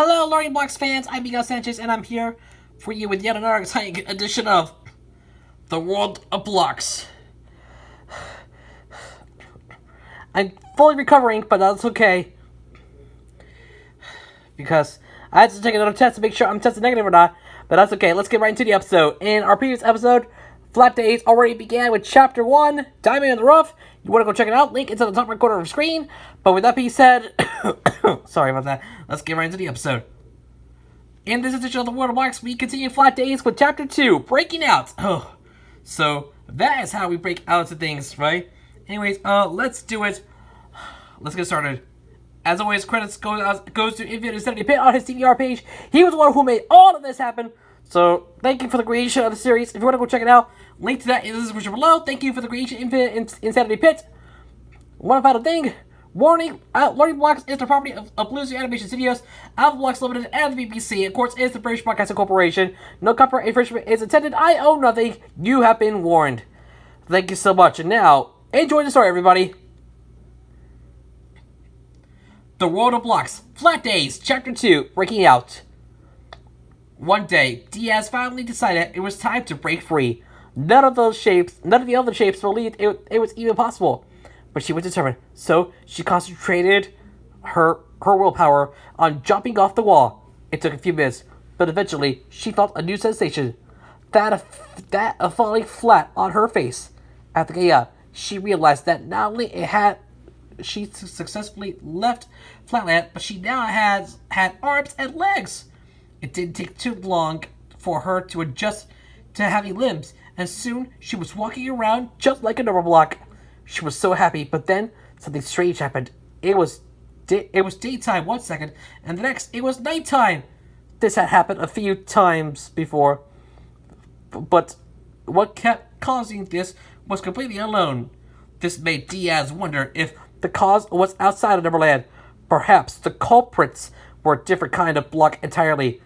Hello, Learning Blocks fans. I'm Miguel Sanchez, and I'm here for you with yet another exciting edition of The World of Blocks. I'm fully recovering, but that's okay. Because I had to take another test to make sure I'm tested negative or not, but that's okay. Let's get right into the episode. In our previous episode, Flat Days already began with Chapter 1, Diamond in the Rough. You want to go check it out? Link is in the top right corner of the screen. But with that being said, sorry about that. Let's get right into the episode. In this edition of the World of Blocks, we continue Flat Days with Chapter 2, Breaking Out. Oh, so that is how we break out into things, right? Anyways, let's do it. Let's get started. As always, credits goes to Infinite Insanity Pit on his TVR page. He was the one who made all of this happen. So, thank you for the creation of the series. If you want to go check it out, link to that in the description below. Thank you for the creation of Infinite Insanity Pit. One final thing. Warning, Learning Blocks is the property of Blue Zoo Animation Studios, Alpha Blocks Limited, and the BBC. Of course, is the British Broadcasting Corporation. No copyright infringement is intended. I own nothing. You have been warned. Thank you so much. And now, enjoy the story, everybody. The World of Blocks, Flat Days, Chapter 2, Breaking Out. One day, Diaz finally decided it was time to break free. None of the other shapes believed it was even possible. But she was determined, so she concentrated her willpower on jumping off the wall. It took a few minutes, but eventually she felt a new sensation, that of falling flat on her face. After getting up, she realized that not only she successfully left Flatland, but she now had arms and legs. It didn't take too long for her to adjust to having limbs, and soon she was walking around just like a normal block. She was so happy, but then something strange happened. It was daytime one second, and the next it was nighttime. This had happened a few times before, but what kept causing this was completely unknown. This made Diaz wonder if the cause was outside of Neverland. Perhaps the culprits were a different kind of block entirely.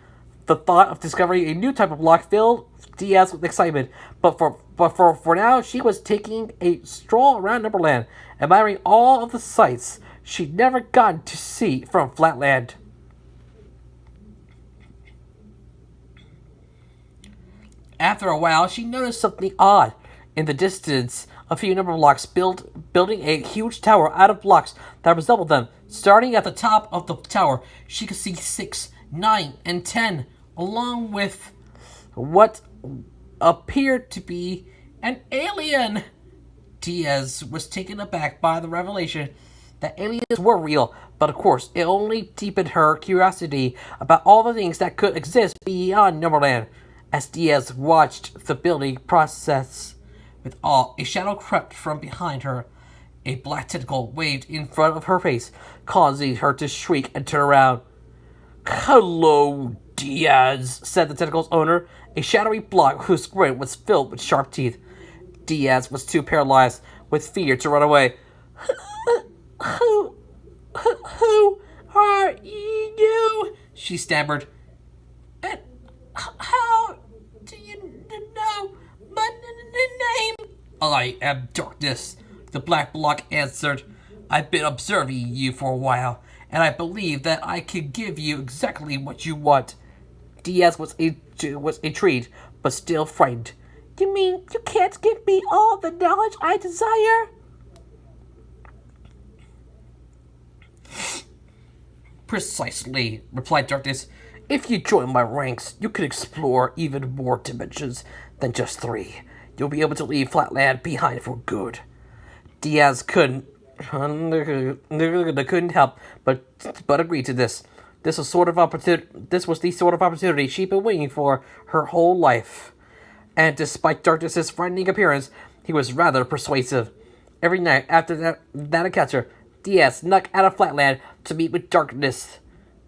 The thought of discovering a new type of block filled Diaz with excitement, but for now, she was taking a stroll around Neverland, admiring all of the sights she'd never gotten to see from Flatland. After a while, she noticed something odd. In the distance, a few number blocks building a huge tower out of blocks that resembled them. Starting at the top of the tower, she could see 6, 9, and 10, along with what appeared to be an alien. Diaz was taken aback by the revelation that aliens were real, but of course, it only deepened her curiosity about all the things that could exist beyond Neverland. As Diaz watched the building process with awe, a shadow crept from behind her. A black tentacle waved in front of her face, causing her to shriek and turn around. "Hello, Diaz," said the tentacle's owner, a shadowy block whose grin was filled with sharp teeth. Diaz was too paralyzed with fear to run away. Who are you?" she stammered. "And how do you know my name?" "I am Darkness," the black block answered. "I've been observing you for a while, and I believe that I can give you exactly what you want." Diaz was intrigued, but still frightened. "You mean you can't give me all the knowledge I desire?" "Precisely," replied Darkness. "If you join my ranks, you can explore even more dimensions than just 3. You'll be able to leave Flatland behind for good." Diaz couldn't help but agree to this. This was the sort of opportunity she'd been waiting for her whole life. And despite Darkness's frightening appearance, he was rather persuasive. Every night after that encounter, Diaz snuck out of Flatland to meet with Darkness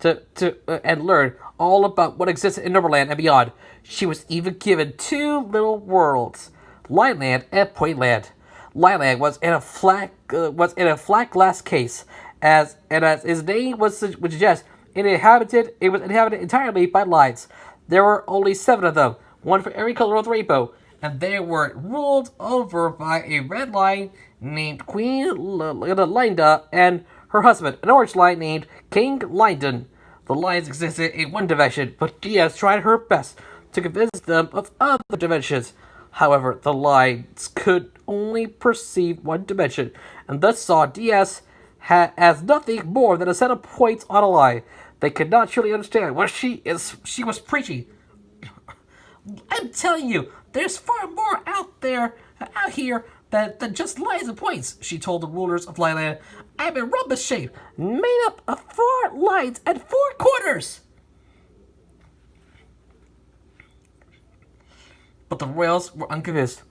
and learn all about what existed in Neverland and beyond. She was even given 2 little worlds, Lineland and Pointland. Lineland was in a flat glass case, as its name would suggest. It was inhabited entirely by lights. There were only 7 of them, one for every color of the rainbow, and they were ruled over by a red lion named Queen Linda and her husband, an orange lion named King Lyndon. The lions existed in one dimension, but Diaz tried her best to convince them of other dimensions. However, the lions could only perceive one dimension, and thus saw Diaz as nothing more than a set of points on a line. They could not truly understand what she was preaching. I'm telling you, there's far more out here than just lines and points, she told the rulers of Lineland. I'm in rhombus shape, made up of 4 lines and 4 corners. But the royals were unconvinced.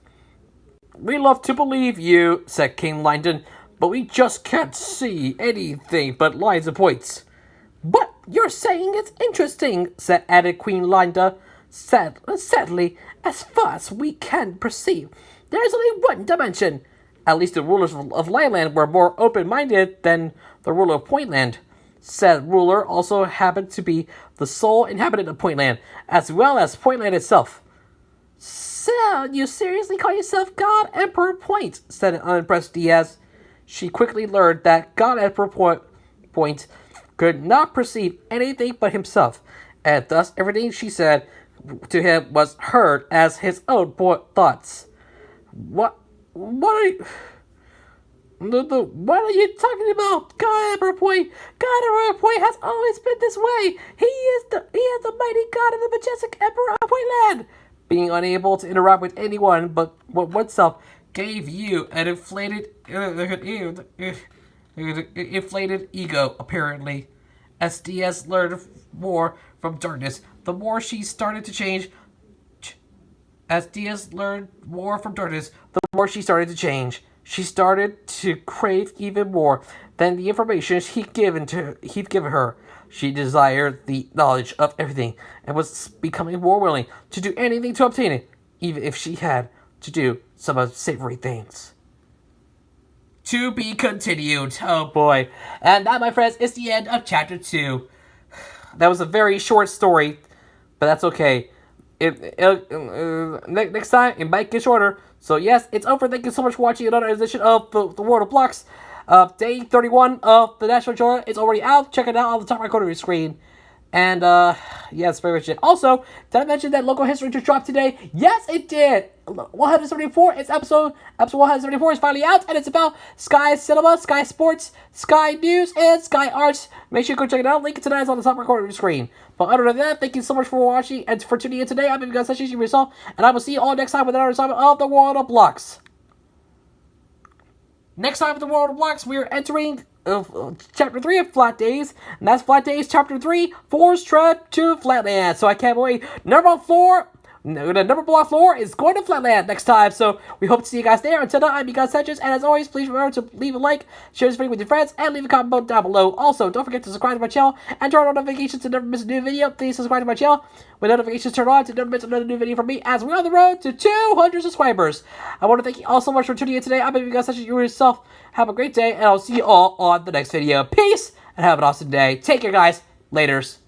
We love to believe you, said King Lyndon, but we just can't see anything but lines and points. What you're saying is interesting, added Queen Linda. Sadly, as far as we can perceive, there is only one dimension. At least the rulers of Lineland were more open-minded than the ruler of Pointland. Said ruler also happened to be the sole inhabitant of Pointland, as well as Pointland itself. So, you seriously call yourself God Emperor Point? Said an unimpressed Diaz. She quickly learned that God Emperor Point could not perceive anything but himself, and thus everything she said to him was heard as his own thoughts. What are you... What are you talking about, God Emperor Point? God Emperor Point has always been this way. He is the mighty God of the majestic Emperor of Pointland. Being unable to interact with anyone but oneself gave you an inflated ego, apparently. As Diaz learned more from darkness, the more she started to change. As Diaz learned more from darkness, the more she started to change. She started to crave even more than the information he'd given her. She desired the knowledge of everything and was becoming more willing to do anything to obtain it, even if she had to do some unsavory things. To be continued. Oh boy. And that, my friends, is the end of Chapter 2. That was a very short story, but that's okay. Next time, it might get shorter. So yes, it's over. Thank you so much for watching another edition of the World of Blocks. Day 31 of the National Journal is already out. Check it out on the top right corner of your screen. And, yeah, that's very much it. Also, did I mention that local history just dropped today? Yes, it did! 174, episode 174 is finally out, and it's about Sky Cinema, Sky Sports, Sky News, and Sky Arts. Make sure you go check it out. Link to that is on the top right corner of your screen. But other than that, thank you so much for watching and for tuning in today. I'm Baby Gus, yourself, and I will see you all next time with another assignment of the World of Blocks. Next time with the World of Blocks, we are entering Chapter 3 of Flat Days, and that's Flat Days Chapter 3, Force Trip to Flatland. So I can't wait. The number block floor is going to Flatland next time, so we hope to see you guys there. Until then, I'm Gus Sanchez, and as always, please remember to leave a like, share this video with your friends, and leave a comment down below. Also, don't forget to subscribe to my channel and turn on notifications to never miss a new video. Please subscribe to my channel with notifications turned on to never miss another new video from me as we're on the road to 200 subscribers. I want to thank you all so much for tuning in today. I'm Baby Gus Sanchez, yourself. Have a great day, and I'll see you all on the next video. Peace, and have an awesome day. Take care, guys. Laters.